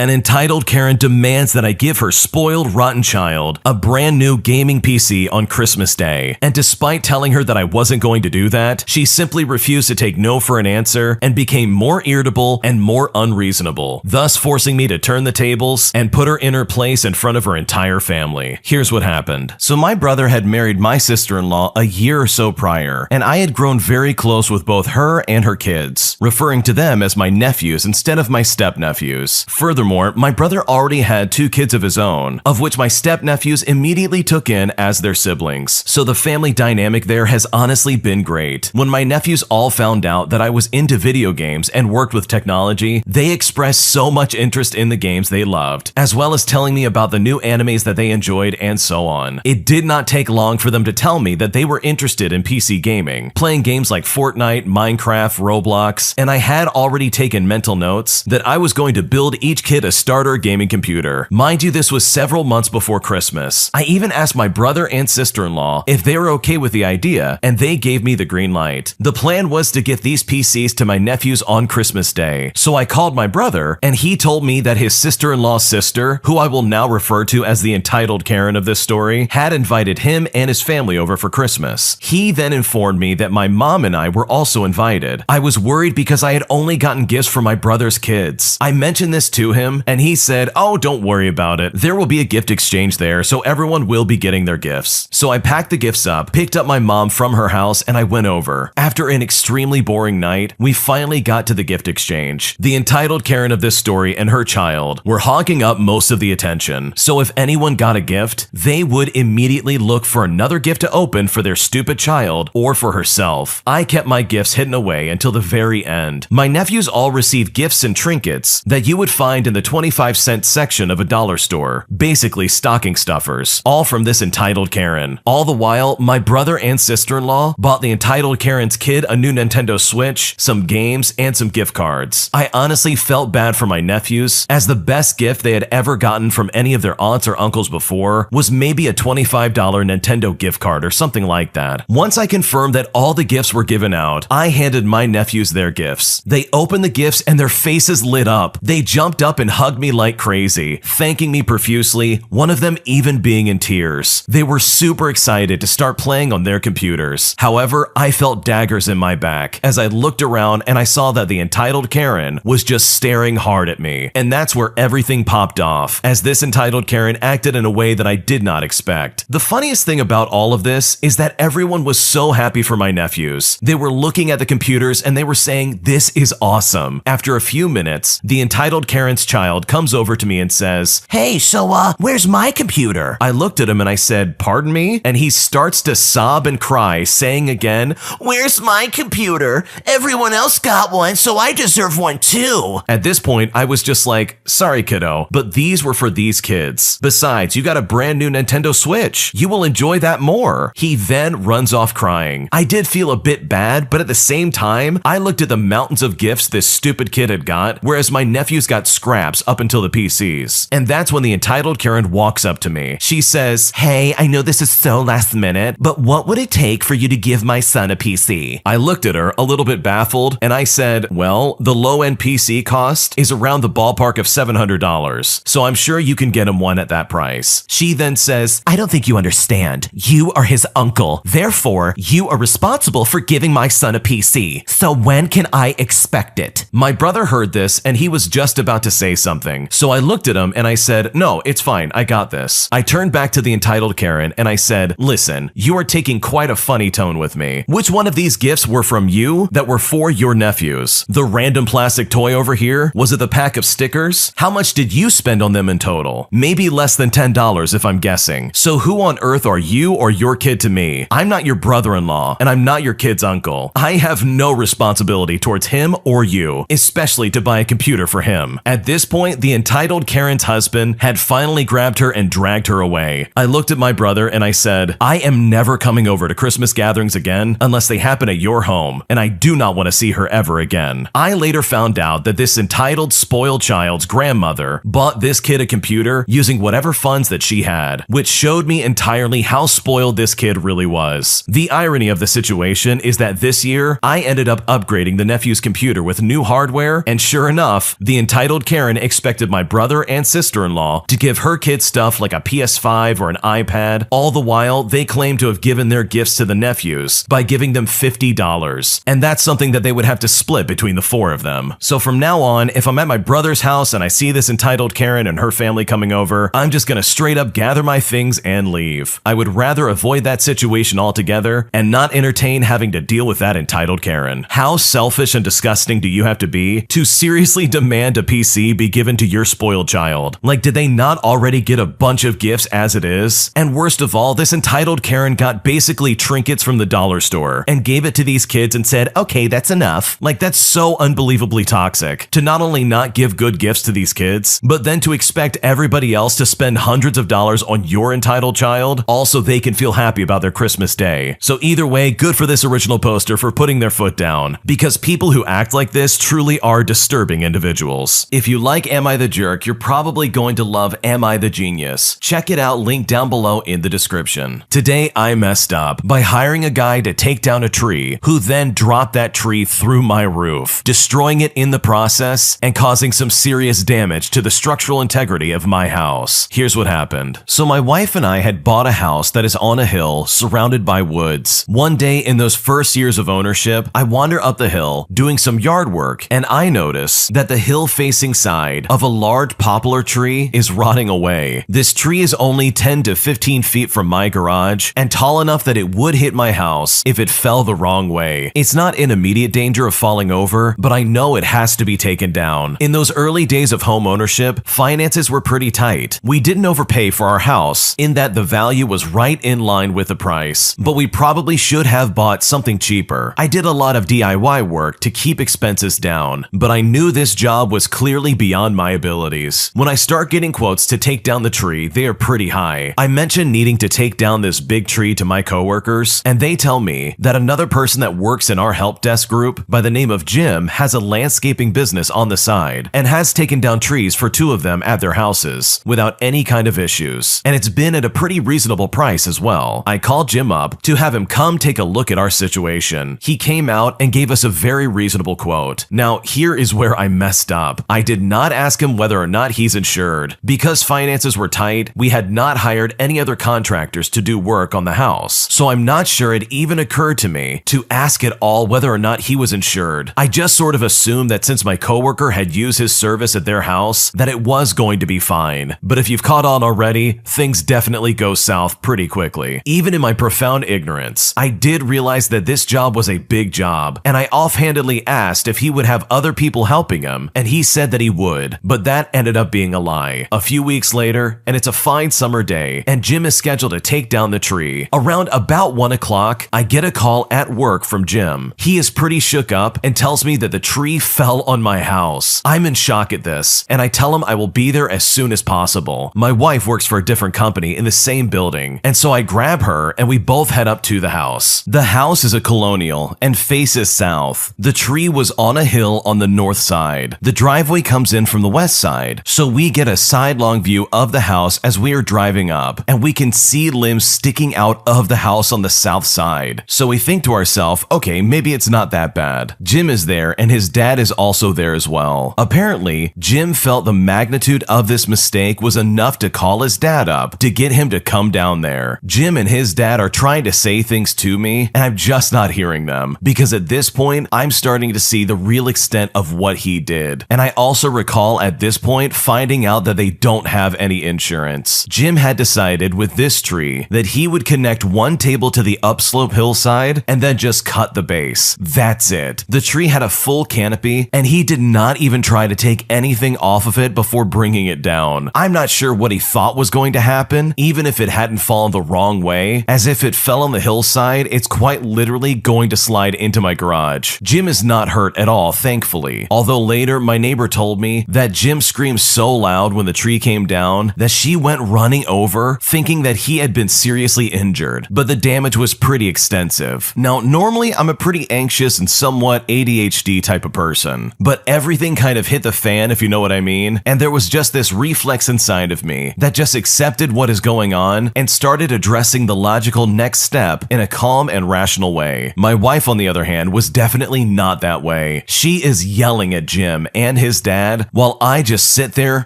An entitled Karen demands that I give her spoiled, rotten child a brand new gaming PC on Christmas Day. And despite telling her that I wasn't going to do that, she simply refused to take no for an answer and became more irritable and more unreasonable, thus forcing me to turn the tables and put her in her place in front of her entire family. Here's what happened. So my brother had married my sister-in-law a year or so prior, and I had grown very close with both her and her kids, referring to them as my nephews instead of my step-nephews. Furthermore, my brother already had 2 kids of his own, of which my step-nephews immediately took in as their siblings, so the family dynamic there has honestly been great. When my nephews all found out that I was into video games and worked with technology, they expressed so much interest in the games they loved, as well as telling me about the new animes that they enjoyed and so on. It did not take long for them to tell me that they were interested in PC gaming, playing games like Fortnite, Minecraft, Roblox, and I had already taken mental notes that I was going to build each kid a starter gaming computer. Mind you, this was several months before Christmas. I even asked my brother and sister-in-law if they were okay with the idea, and they gave me the green light. The plan was to get these PCs to my nephews on Christmas Day, so I called my brother, and he told me that his sister-in-law's sister, who I will now refer to as the entitled Karen of this story, had invited him and his family over for Christmas. He then informed me that my mom and I were also invited. I was worried because I had only gotten gifts for my brother's kids. I mentioned this to him, and he said, "Oh, don't worry about it. There will be a gift exchange there, so everyone will be getting their gifts." So I packed the gifts up, picked up my mom from her house, and I went over. After an extremely boring night, we finally got to the gift exchange. The entitled Karen of this story and her child were hogging up most of the attention, so if anyone got a gift, they would immediately look for another gift to open for their stupid child or for herself. I kept my gifts hidden away until the very end. My nephews all received gifts and trinkets that you would find in the 25-cent section of a dollar store, basically stocking stuffers, all from this entitled Karen. All the while, my brother and sister-in-law bought the entitled Karen's kid a new Nintendo Switch, some games, and some gift cards. I honestly felt bad for my nephews, as the best gift they had ever gotten from any of their aunts or uncles before was maybe a $25 Nintendo gift card or something like that. Once I confirmed that all the gifts were given out, I handed my nephews their gifts. They opened the gifts and their faces lit up. They jumped up and hugged me like crazy, thanking me profusely, one of them even being in tears. They were super excited to start playing on their computers. However, I felt daggers in my back as I looked around and I saw that the entitled Karen was just staring hard at me. And that's where everything popped off, as this entitled Karen acted in a way that I did not expect. The funniest thing about all of this is that everyone was so happy for my nephews. They were looking at the computers and they were saying, "This is awesome." After a few minutes, the entitled Karen's child comes over to me and says, "Hey, so where's my computer?" I looked at him and I said, "Pardon me?" And he starts to sob and cry, saying again, "Where's my computer? Everyone else got one, so I deserve one too." At this point, I was just like, "Sorry, kiddo, but these were for these kids. Besides, you got a brand new Nintendo Switch. You will enjoy that more." He then runs off crying. I did feel a bit bad, but at the same time, I looked at the mountains of gifts this stupid kid had got, whereas my nephews got scraps up until the PCs. And that's when the entitled Karen walks up to me. She says, "Hey, I know this is so last minute, but what would it take for you to give my son a PC?" I looked at her a little bit baffled and I said, "Well, the low-end PC cost is around the ballpark of $700, so I'm sure you can get him one at that price." She then says, "I don't think you understand. You are his uncle. Therefore, you are responsible for giving my son a PC. So when can I expect it?" My brother heard this and he was just about to say something. So I looked at him and I said, "No, it's fine. I got this." I turned back to the entitled Karen and I said, "Listen, you are taking quite a funny tone with me. Which one of these gifts were from you that were for your nephews? The random plastic toy over here? Was it the pack of stickers? How much did you spend on them in total? Maybe less than $10 if I'm guessing. So who on earth are you or your kid to me? I'm not your brother-in-law and I'm not your kid's uncle. I have no responsibility towards him or you, especially to buy a computer for him." At this point, the entitled Karen's husband had finally grabbed her and dragged her away. I looked at my brother and I said, "I am never coming over to Christmas gatherings again unless they happen at your home, and I do not want to see her ever again." I later found out that this entitled spoiled child's grandmother bought this kid a computer using whatever funds that she had, which showed me entirely how spoiled this kid really was. The irony of the situation is that this year, I ended up upgrading the nephew's computer with new hardware, and sure enough, the entitled Karen Karen expected my brother and sister-in-law to give her kids stuff like a PS5 or an iPad. All the while, they claim to have given their gifts to the nephews by giving them $50. And that's something that they would have to split between the four of them. So from now on, if I'm at my brother's house and I see this entitled Karen and her family coming over, I'm just gonna straight up gather my things and leave. I would rather avoid that situation altogether and not entertain having to deal with that entitled Karen. How selfish and disgusting do you have to be to seriously demand a PC be given to your spoiled child? Like, did they not already get a bunch of gifts as it is? And worst of all, this entitled Karen got basically trinkets from the dollar store and gave it to these kids and said, okay, that's enough. Like, that's so unbelievably toxic to not only not give good gifts to these kids, but then to expect everybody else to spend hundreds of dollars on your entitled child, also they can feel happy about their Christmas day. So either way, good for this original poster for putting their foot down, because people who act like this truly are disturbing individuals. If you like Am I the Jerk, you're probably going to love Am I the Genius? Check it out, link down below in the description. Today I messed up by hiring a guy to take down a tree, who then dropped that tree through my roof, destroying it in the process and causing some serious damage to the structural integrity of my house. Here's what happened. So my wife and I had bought a house that is on a hill surrounded by woods. One day in those first years of ownership, I wander up the hill doing some yard work, and I notice that the hill-facing side of a large poplar tree is rotting away. This tree is only 10 to 15 feet from my garage and tall enough that it would hit my house if it fell the wrong way. It's not in immediate danger of falling over, but I know it has to be taken down. In those early days of home ownership, finances were pretty tight. We didn't overpay for our house in that the value was right in line with the price, but we probably should have bought something cheaper. I did a lot of DIY work to keep expenses down, but I knew this job was clearly beyond my abilities. When I start getting quotes to take down the tree, they are pretty high. I mentioned needing to take down this big tree to my coworkers, and they tell me that another person that works in our help desk group by the name of Jim has a landscaping business on the side and has taken down trees for two of them at their houses without any kind of issues, and it's been at a pretty reasonable price as well. I called Jim up to have him come take a look at our situation. He came out and gave us a very reasonable quote. Now, here is where I messed up. I did not ask him whether or not he's insured. Because finances were tight, we had not hired any other contractors to do work on the house, so I'm not sure it even occurred to me to ask at all whether or not he was insured. I just sort of assumed that since my coworker had used his service at their house, that it was going to be fine. But if you've caught on already, things definitely go south pretty quickly. Even in my profound ignorance, I did realize that this job was a big job, and I offhandedly asked if he would have other people helping him, and he said that he would, but that ended up being a lie. A few weeks later, and it's a fine summer day, and Jim is scheduled to take down the tree. Around about 1 o'clock, I get a call at work from Jim. He is pretty shook up and tells me that the tree fell on my house. I'm in shock at this, and I tell him I will be there as soon as possible. My wife works for a different company in the same building, and so I grab her and we both head up to the house. The house is a colonial and faces south. The tree was on a hill on the north side. The driveway comes in from the west side, so we get a sidelong view of the house as we are driving up, and we can see limbs sticking out of the house on the south side. So we think to ourselves, okay, maybe it's not that bad. Jim is there and his dad is also there as well. Apparently, Jim felt the magnitude of this mistake was enough to call his dad up to get him to come down there. Jim and his dad are trying to say things to me, and I'm just not hearing them, because at this point, I'm starting to see the real extent of what he did. And I also recall at this point finding out that they don't have any insurance. Jim had decided with this tree that he would connect one table to the upslope hillside and then just cut the base. That's it. The tree had a full canopy, and he did not even try to take anything off of it before bringing it down. I'm not sure what he thought was going to happen, even if it hadn't fallen the wrong way, as if it fell on the hillside, it's quite literally going to slide into my garage. Jim is not hurt at all, thankfully, although later my neighbor told me that Jim screamed so loud when the tree came down that she went running over, thinking that he had been seriously injured, but the damage was pretty extensive. Now, normally I'm a pretty anxious and somewhat ADHD type of person, but everything kind of hit the fan, if you know what I mean, and there was just this reflex inside of me that just accepted what is going on and started addressing the logical next step in a calm and rational way. My wife, on the other hand, was definitely not that way. She is yelling at Jim and his dad dad while I just sit there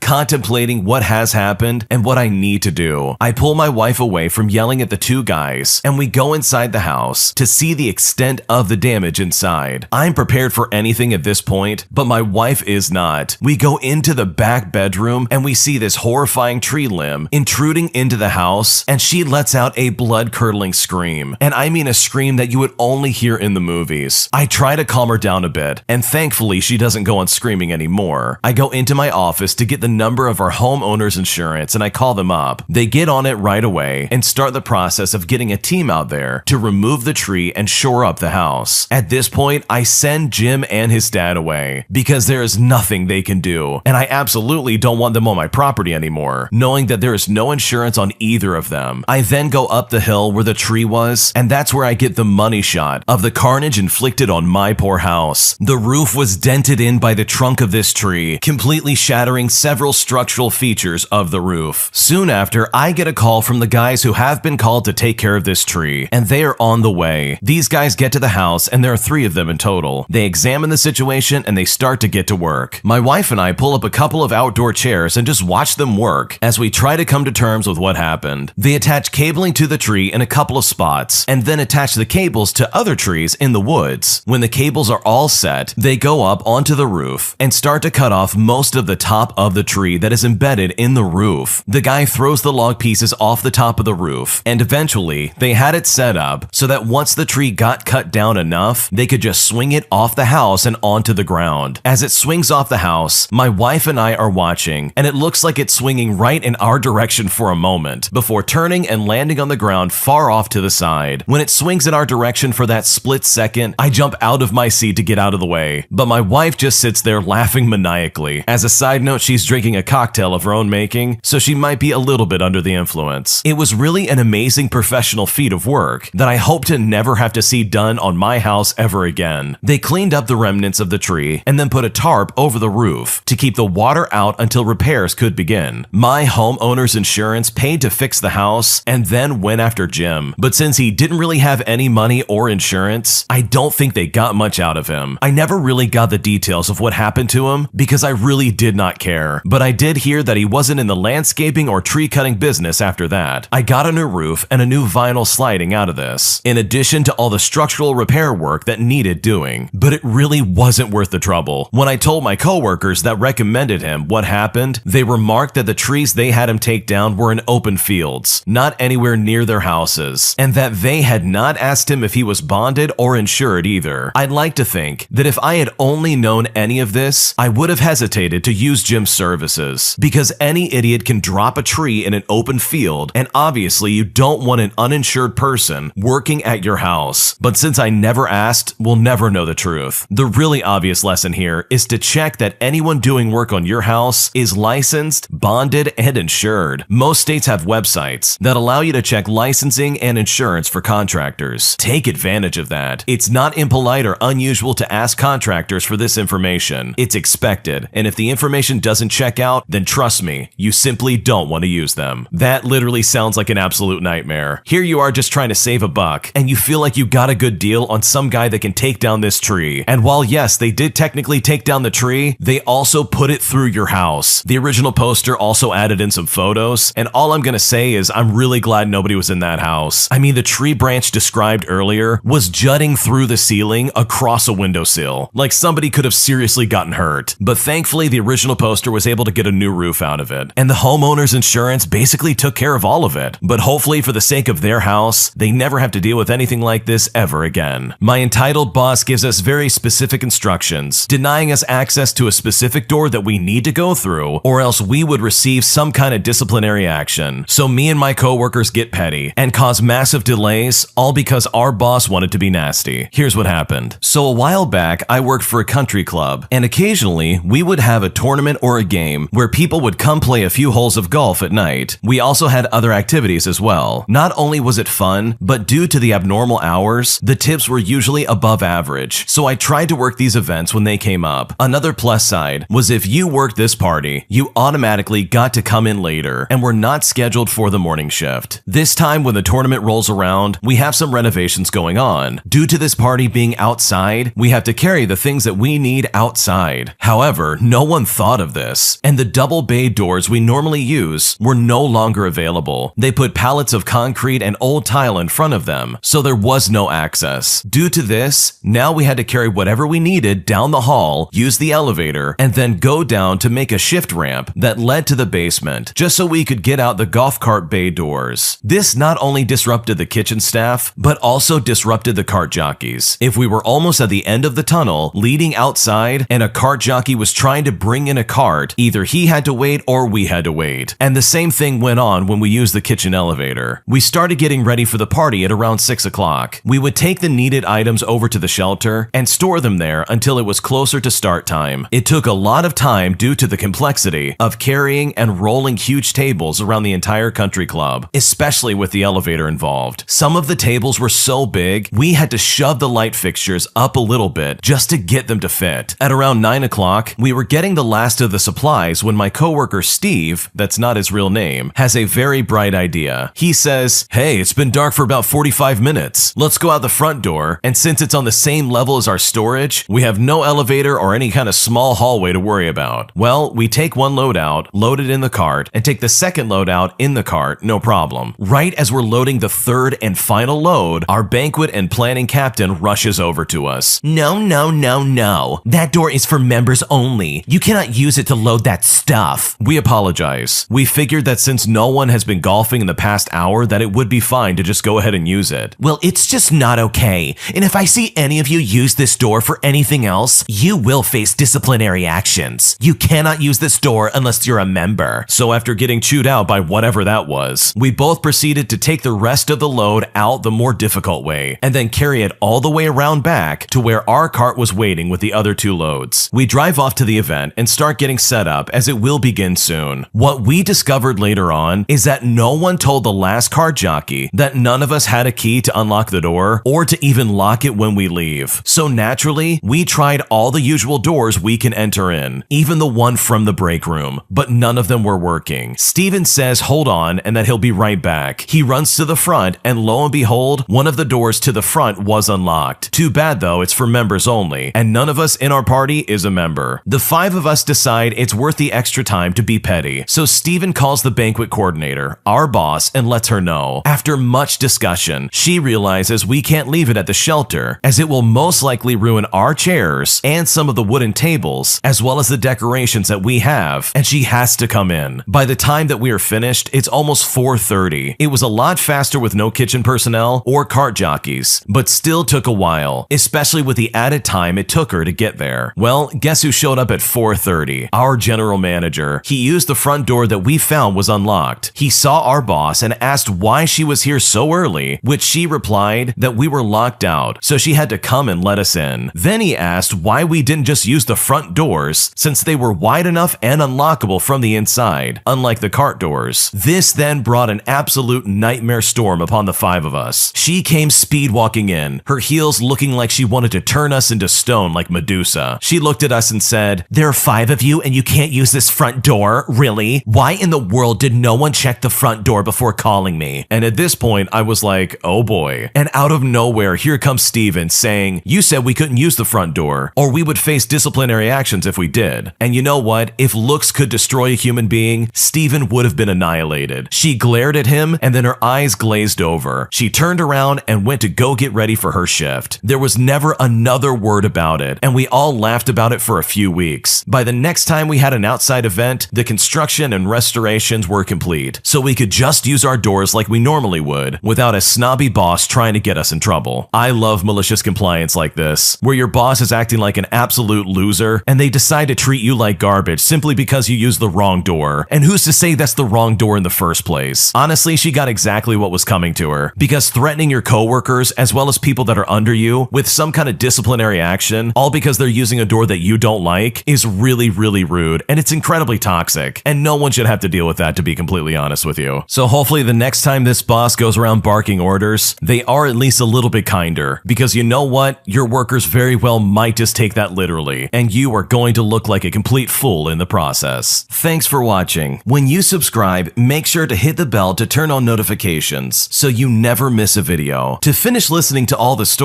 contemplating what has happened and what I need to do. I pull my wife away from yelling at the two guys, and we go inside the house to see the extent of the damage inside. I'm prepared for anything at this point, but my wife is not. We go into the back bedroom and we see this horrifying tree limb intruding into the house, and she lets out a blood-curdling scream. And I mean a scream that you would only hear in the movies. I try to calm her down a bit, and thankfully she doesn't go on screaming anymore. I go into my office to get the number of our homeowner's insurance, and I call them up. They get on it right away and start the process of getting a team out there to remove the tree and shore up the house. At this point, I send Jim and his dad away because there is nothing they can do, and I absolutely don't want them on my property anymore, knowing that there is no insurance on either of them. I then go up the hill where the tree was, and that's where I get the money shot of the carnage inflicted on my poor house. The roof was dented in by the trunk of this tree, completely shattering several structural features of the roof. Soon after, I get a call from the guys who have been called to take care of this tree, and they are on the way. These guys get to the house, and there are 3 of them in total. They examine the situation and they start to get to work. My wife and I pull up a couple of outdoor chairs and just watch them work as we try to come to terms with what happened. They attach cabling to the tree in a couple of spots and then attach the cables to other trees in the woods. When the cables are all set, they go up onto the roof and start to cut off most of the top of the tree that is embedded in the roof. The guy throws the log pieces off the top of the roof, and eventually they had it set up so that once the tree got cut down enough, they could just swing it off the house and onto the ground. As it swings off the house, my wife and I are watching, and it looks like it's swinging right in our direction for a moment before turning and landing on the ground far off to the side. When it swings in our direction for that split second, I jump out of my seat to get out of the way, but my wife just sits there laughing maniacally. As a side note, she's drinking a cocktail of her own making, so she might be a little bit under the influence. It was really an amazing professional feat of work that I hope to never have to see done on my house ever again. They cleaned up the remnants of the tree and then put a tarp over the roof to keep the water out until repairs could begin. My homeowner's insurance paid to fix the house and then went after Jim, but since he didn't really have any money or insurance, I don't think they got much out of him. I never really got the details of what happened to him because I really did not care, but I did hear that he wasn't in the landscaping or tree cutting business after that. I got a new roof and a new vinyl sliding out of this, in addition to all the structural repair work that needed doing, but it really wasn't worth the trouble. When I told my coworkers that recommended him what happened, they remarked that the trees they had him take down were in open fields, not anywhere near their houses, and that they had not asked him if he was bonded or insured either. I'd like to think that if I had only known any of this, I would have hesitated to use Jim's services, because any idiot can drop a tree in an open field, and obviously you don't want an uninsured person working at your house. But since I never asked, we'll never know the truth. The really obvious lesson here is to check that anyone doing work on your house is licensed, bonded, and insured. Most states have websites that allow you to check licensing and insurance for contractors. Take advantage of that. It's not impolite or unusual to ask contractors for this information. It's expected, and if the information doesn't check out, then trust me, you simply don't want to use them. That literally sounds like an absolute nightmare. Here you are just trying to save a buck, and you feel like you got a good deal on some guy that can take down this tree. And while yes, they did technically take down the tree, they also put it through your house. The original poster also added in some photos, and all I'm gonna say is I'm really glad nobody was in that house. I mean, the tree branch described earlier was jutting through the ceiling across a windowsill. Like somebody could have seriously gotten hurt. But thankfully, the original poster was able to get a new roof out of it, and the homeowner's insurance basically took care of all of it. But hopefully, for the sake of their house, they never have to deal with anything like this ever again. My entitled boss gives us very specific instructions, denying us access to a specific door that we need to go through, or else we would receive some kind of disciplinary action. So me and my coworkers get petty and cause massive delays, all because our boss wanted to be nasty. Here's what happened. So a while back, I worked for a country club, and occasionally we would have a tournament or a game where people would come play a few holes of golf at night. We also had other activities as well. Not only was it fun, but due to the abnormal hours, the tips were usually above average, so I tried to work these events when they came up. Another plus side was if you worked this party, you automatically got to come in later and were not scheduled for the morning shift. This time when the tournament rolls around, we have some renovations going on. Due to this party being outside, we have to carry the things that we need outside. However, However, no one thought of this, and the double bay doors we normally use were no longer available. They put pallets of concrete and old tile in front of them, so there was no access. Due to this, now we had to carry whatever we needed down the hall, use the elevator, and then go down to make a shift ramp that led to the basement, just so we could get out the golf cart bay doors. This not only disrupted the kitchen staff, but also disrupted the cart jockeys. If we were almost at the end of the tunnel, leading outside, and a cart jockey was trying to bring in a cart, either he had to wait or we had to wait. And the same thing went on when we used the kitchen elevator. We started getting ready for the party at around 6 o'clock. We would take the needed items over to the shelter and store them there until it was closer to start time. It took a lot of time due to the complexity of carrying and rolling huge tables around the entire country club, especially with the elevator involved. Some of the tables were so big, we had to shove the light fixtures up a little bit just to get them to fit. At around 9 o'clock, we were getting the last of the supplies when my coworker Steve, that's not his real name, has a very bright idea. He says, "Hey, it's been dark for about 45 minutes. Let's go out the front door, and since it's on the same level as our storage, we have no elevator or any kind of small hallway to worry about." Well, we take one load out, load it in the cart, and take the second load out in the cart, no problem. Right as we're loading the third and final load, our banquet and planning captain rushes over to us. "No, no, no, no. That door is for members only. You cannot use it to load that stuff." We apologize. We figured that since no one has been golfing in the past hour that it would be fine to just go ahead and use it. "Well, it's just not okay. And if I see any of you use this door for anything else, you will face disciplinary actions. You cannot use this door unless you're a member." So after getting chewed out by whatever that was, we both proceeded to take the rest of the load out the more difficult way, and then carry it all the way around back to where our cart was waiting with the other two loads. We drive off to the event and start getting set up as it will begin soon. What we discovered later on is that no one told the last cart jockey that none of us had a key to unlock the door or to even lock it when we leave. So naturally, we tried all the usual doors we can enter in, even the one from the break room, but none of them were working. Steven says hold on and that he'll be right back. He runs to the front and lo and behold, one of the doors to the front was unlocked. Too bad though, it's for members only, and none of us in our party is a member. The 5 of us decide it's worth the extra time to be petty, so Steven calls the banquet coordinator, our boss, and lets her know. After much discussion, she realizes we can't leave it at the shelter, as it will most likely ruin our chairs and some of the wooden tables, as well as the decorations that we have, and she has to come in. By the time that we are finished, it's almost 4:30. It was a lot faster with no kitchen personnel or cart jockeys, but still took a while, especially with the added time it took her to get there. Well, guess who showed up at 4:30? Our general manager. He used the front door that we found was unlocked. He saw our boss and asked why she was here so early, which she replied that we were locked out, so she had to come and let us in. Then he asked why we didn't just use the front doors, since they were wide enough and unlockable from the inside, unlike the cart doors. This then brought an absolute nightmare storm upon the 5 of us. She came speed walking in, her heels looking like she wanted to turn us into stone like Medusa. She looked at us and said, "There are 5 of you and you can't use this front door? Really? Why in the world did no one check the front door before calling me?" And at this point, I was like, oh boy. And out of nowhere, here comes Steven saying, "You said we couldn't use the front door, or we would face disciplinary actions if we did." And you know what? If looks could destroy a human being, Steven would have been annihilated. She glared at him and then her eyes glazed over. She turned around and went to go get ready for her shift. There was never another word about it, and we all laughed about it for a few weeks. By the next time we had an outside event, the construction and restorations were complete, so we could just use our doors like we normally would, without a snobby boss trying to get us in trouble. I love malicious compliance like this, where your boss is acting like an absolute loser, and they decide to treat you like garbage simply because you used the wrong door. And who's to say that's the wrong door in the first place? Honestly, she got exactly what was coming to her, because threatening your coworkers as well as people that are under you with some kind of disciplinary action, all because they're using a door that you don't like, is really, really rude, and it's incredibly toxic, and no one should have to deal with that, to be completely honest with you. So hopefully the next time this boss goes around barking orders, they are at least a little bit kinder, because you know what? Your workers very well might just take that literally, and you are going to look like a complete fool in the process. Thanks for watching. When you subscribe, make sure to hit the bell to turn on notifications so you never miss a video. To finish listening to all the stories,